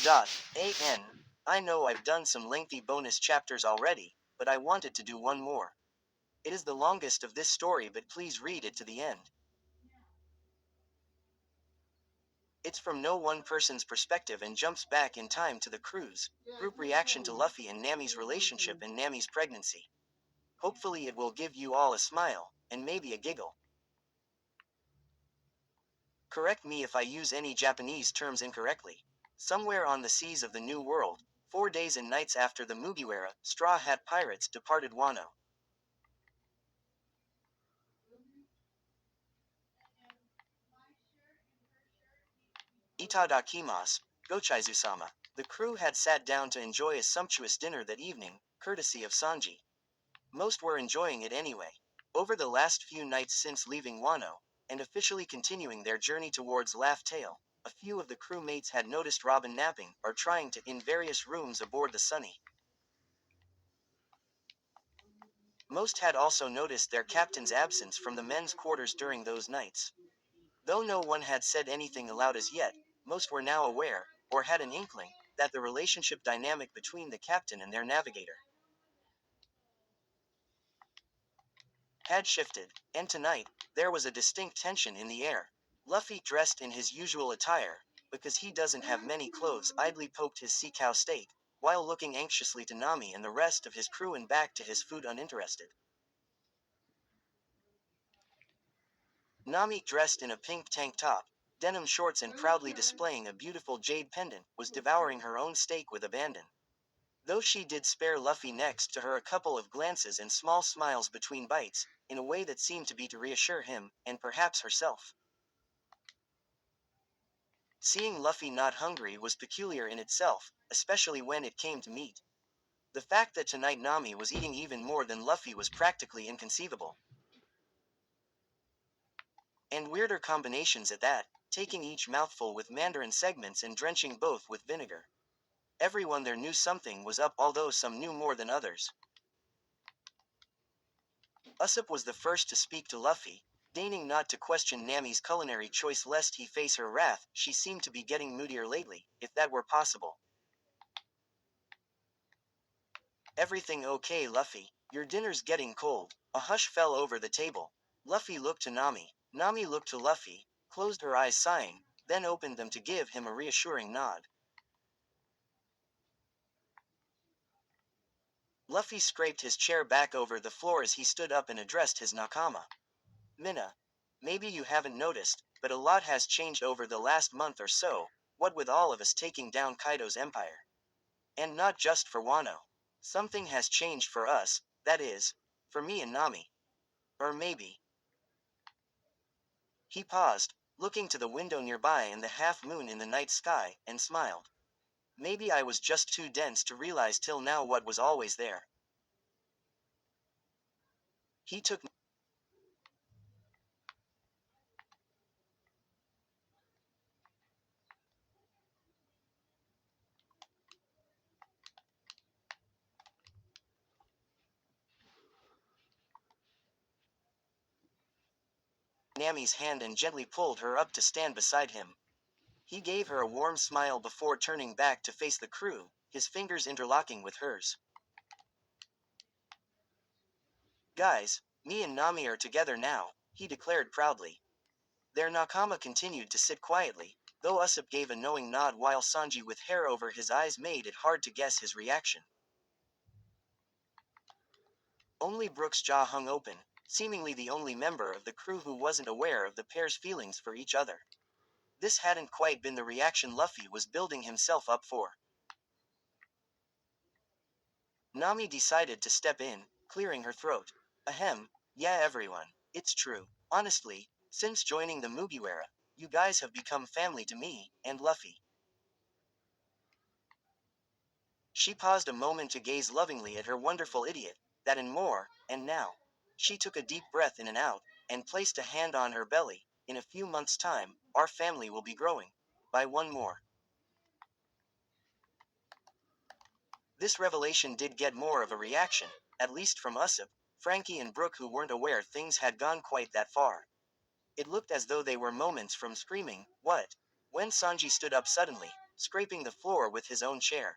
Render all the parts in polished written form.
An. I know I've done some lengthy bonus chapters already, but I wanted to do one more. It is the longest of this story, but please read it to the end. It's from no one person's perspective and jumps back in time to the crew's group reaction to Luffy and Nami's relationship and Nami's pregnancy. Hopefully it will give you all a smile, and maybe a giggle. Correct me if I use any Japanese terms incorrectly. Somewhere on the seas of the New World, 4 days and nights after the Mugiwara, Straw Hat Pirates departed Wano. Itadakimasu, Gochaizu-sama. The crew had sat down to enjoy a sumptuous dinner that evening, courtesy of Sanji. Most were enjoying it anyway. Over the last few nights since leaving Wano, and officially continuing their journey towards Laugh Tale, a few of the crewmates had noticed Robin napping or trying to in various rooms aboard the Sunny. Most had also noticed their captain's absence from the men's quarters during those nights. Though no one had said anything aloud as yet, most were now aware, or had an inkling, that the relationship dynamic between the captain and their navigator had shifted, and tonight, there was a distinct tension in the air. Luffy, dressed in his usual attire, because he doesn't have many clothes, idly poked his sea cow steak, while looking anxiously to Nami and the rest of his crew and back to his food uninterested. Nami, dressed in a pink tank top, denim shorts and proudly displaying a beautiful jade pendant, was devouring her own steak with abandon. Though she did spare Luffy next to her a couple of glances and small smiles between bites, in a way that seemed to be to reassure him, and perhaps herself. Seeing Luffy not hungry was peculiar in itself, especially when it came to meat. The fact that tonight Nami was eating even more than Luffy was practically inconceivable. And weirder combinations at that, taking each mouthful with mandarin segments and drenching both with vinegar. Everyone there knew something was up, although some knew more than others. Usopp was the first to speak to Luffy, deigning not to question Nami's culinary choice lest he face her wrath. She seemed to be getting moodier lately, if that were possible. Everything okay, Luffy? Your dinner's getting cold. A hush fell over the table. Luffy looked to Nami. Nami looked to Luffy, closed her eyes sighing, then opened them to give him a reassuring nod. Luffy scraped his chair back over the floor as he stood up and addressed his nakama. Minna, maybe you haven't noticed, but a lot has changed over the last month or so, what with all of us taking down Kaido's empire. And not just for Wano. Something has changed for us, that is, for me and Nami. Or maybe. He paused, looking to the window nearby and the half moon in the night sky, and smiled. Maybe I was just too dense to realize till now what was always there. He took Nami's hand and gently pulled her up to stand beside him. He gave her a warm smile before turning back to face the crew, his fingers interlocking with hers. Guys, me and Nami are together now, he declared proudly. Their nakama continued to sit quietly, though Usopp gave a knowing nod while Sanji with hair over his eyes made it hard to guess his reaction. Only Brook's jaw hung open, seemingly the only member of the crew who wasn't aware of the pair's feelings for each other. This hadn't quite been the reaction Luffy was building himself up for. Nami decided to step in, clearing her throat. Ahem, yeah everyone, it's true. Honestly, since joining the Mugiwara, you guys have become family to me, and Luffy. She paused a moment to gaze lovingly at her wonderful idiot, that and more, and now. She took a deep breath in and out, and placed a hand on her belly. In a few months' time, our family will be growing. By one more. This revelation did get more of a reaction, at least from Usopp, Frankie and Brook, who weren't aware things had gone quite that far. It looked as though they were moments from screaming, "What?" when Sanji stood up suddenly, scraping the floor with his own chair.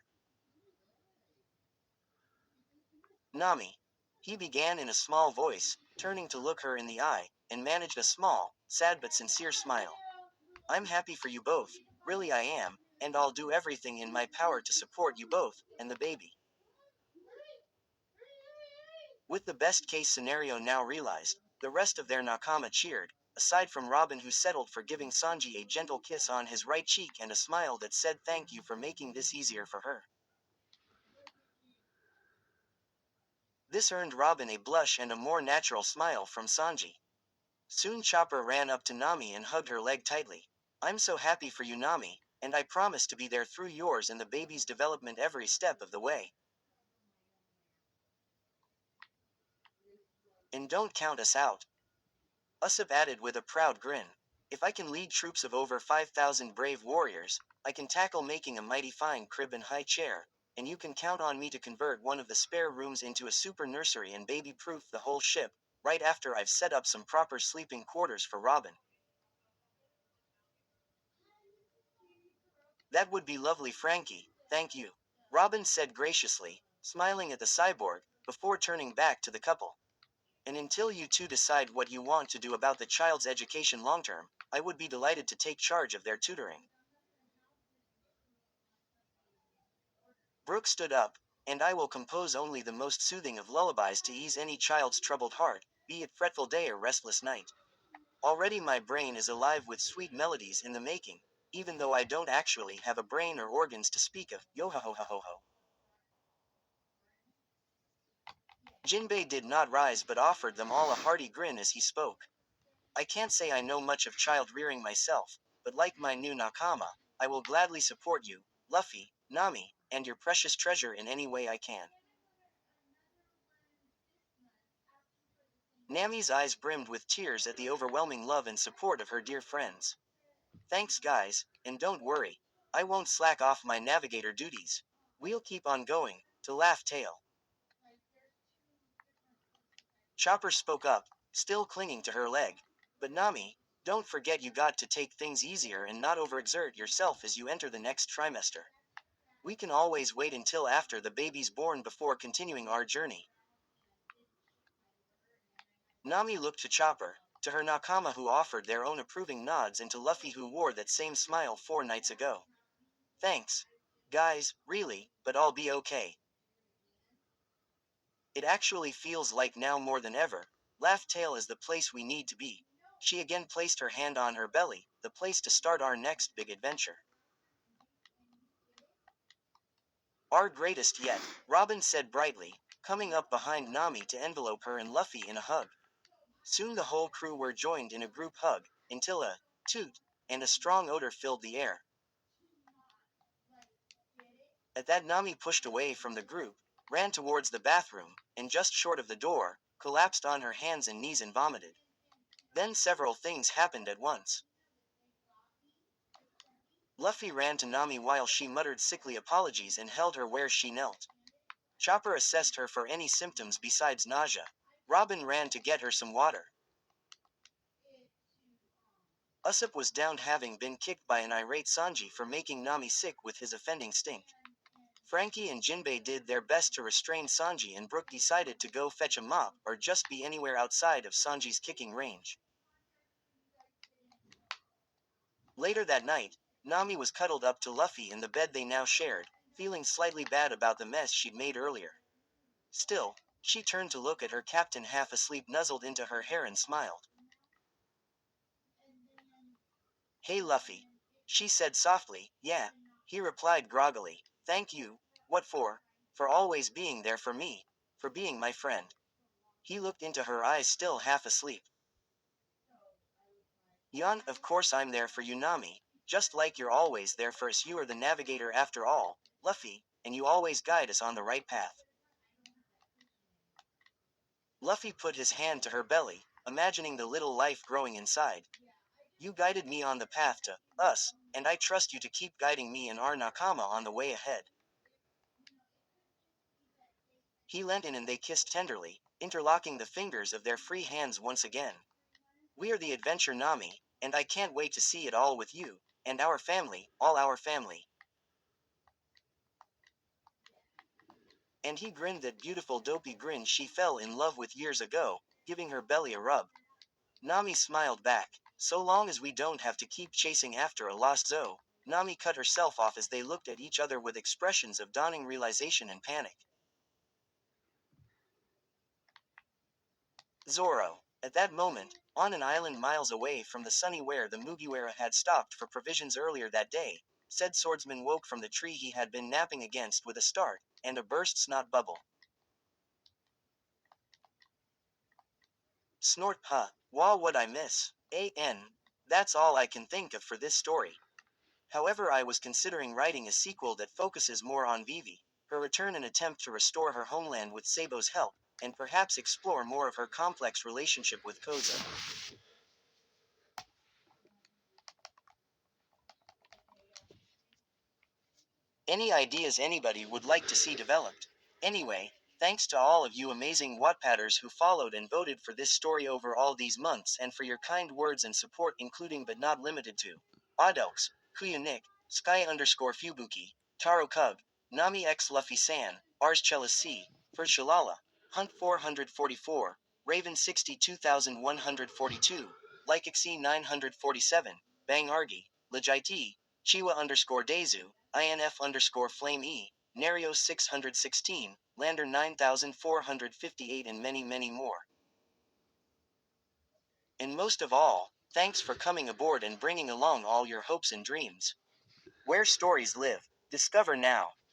Nami. He began in a small voice, turning to look her in the eye, and managed a small, sad but sincere smile. I'm happy for you both, really I am, and I'll do everything in my power to support you both, and the baby. With the best case scenario now realized, the rest of their Nakama cheered, aside from Robin, who settled for giving Sanji a gentle kiss on his right cheek and a smile that said thank you for making this easier for her. This earned Robin a blush and a more natural smile from Sanji. Soon Chopper ran up to Nami and hugged her leg tightly. I'm so happy for you, Nami, and I promise to be there through yours and the baby's development every step of the way. And don't count us out, Usopp added with a proud grin. If I can lead troops of over 5,000 brave warriors, I can tackle making a mighty fine crib and high chair, and you can count on me to convert one of the spare rooms into a super nursery and baby-proof the whole ship, right after I've set up some proper sleeping quarters for Robin. That would be lovely, Frankie, thank you, Robin said graciously, smiling at the cyborg, before turning back to the couple. And until you two decide what you want to do about the child's education long term, I would be delighted to take charge of their tutoring. Brooke stood up, and I will compose only the most soothing of lullabies to ease any child's troubled heart, be it fretful day or restless night. Already my brain is alive with sweet melodies in the making, even though I don't actually have a brain or organs to speak of. Yo ho ho ho ho ho. Jinbei did not rise but offered them all a hearty grin as he spoke. I can't say I know much of child rearing myself, but like my new Nakama, I will gladly support you, Luffy, Nami, and your precious treasure in any way I can. Nami's eyes brimmed with tears at the overwhelming love and support of her dear friends. Thanks, guys, and don't worry, I won't slack off my navigator duties. We'll keep on going, to laugh Tail. Chopper spoke up, still clinging to her leg. But Nami, don't forget you got to take things easier and not overexert yourself as you enter the next trimester. We can always wait until after the baby's born before continuing our journey. Nami looked to Chopper, to her Nakama who offered their own approving nods, and to Luffy who wore that same smile 4 nights ago. Thanks. Guys, really, but I'll be okay. It actually feels like now more than ever, Laugh Tale is the place we need to be. She again placed her hand on her belly, the place to start our next big adventure. Our greatest yet, Robin said brightly, coming up behind Nami to envelope her and Luffy in a hug. Soon the whole crew were joined in a group hug, until a toot and a strong odor filled the air. At that, Nami pushed away from the group, ran towards the bathroom, and just short of the door, collapsed on her hands and knees and vomited. Then several things happened at once. Luffy ran to Nami while she muttered sickly apologies and held her where she knelt. Chopper assessed her for any symptoms besides nausea. Robin ran to get her some water. Usopp was downed, having been kicked by an irate Sanji for making Nami sick with his offending stink. Frankie and Jinbei did their best to restrain Sanji, and Brook decided to go fetch a mop or just be anywhere outside of Sanji's kicking range. Later that night, Nami was cuddled up to Luffy in the bed they now shared, feeling slightly bad about the mess she'd made earlier. Still, she turned to look at her captain half asleep, nuzzled into her hair and smiled. Hey Luffy, she said softly. Yeah, he replied groggily. Thank you. What for? For always being there for me. For being my friend. He looked into her eyes, still half asleep. Yon, of course I'm there for you, Nami. Just like you're always there for us. You are the navigator after all, Luffy, and you always guide us on the right path. Luffy put his hand to her belly, imagining the little life growing inside. You guided me on the path to us, and I trust you to keep guiding me and our Nakama on the way ahead. He leant in and they kissed tenderly, interlocking the fingers of their free hands once again. We are the adventure, Nami, and I can't wait to see it all with you, and our family, all our family. And he grinned that beautiful dopey grin she fell in love with years ago, giving her belly a rub. Nami smiled back. So long as we don't have to keep chasing after a lost Zoe. Nami cut herself off as they looked at each other with expressions of dawning realization and panic. Zoro. At that moment, on an island miles away from the sunny where the Mugiwara had stopped for provisions earlier that day, said swordsman woke from the tree he had been napping against with a start, and a burst snot bubble. Snort huh, wah what I miss. That's all I can think of for this story. However, I was considering writing a sequel that focuses more on Vivi, her return and attempt to restore her homeland with Sabo's help, and perhaps explore more of her complex relationship with Koza. Any ideas anybody would like to see developed? Anyway, thanks to all of you amazing Wattpadders who followed and voted for this story over all these months and for your kind words and support, including but not limited to Odox, Kuya Nick, Sky underscore Fubuki, Taro Kug, Nami X Luffy San, Ars Chella C, Shalala, Hunt 444, Raven 62142, Lycaxi 947, Bang Argi, Legit, Chiwa underscore Dezu, INF underscore Flame E, Nario 616, Lander 9458, and many, many more. And most of all, thanks for coming aboard and bringing along all your hopes and dreams. Where stories live, discover now.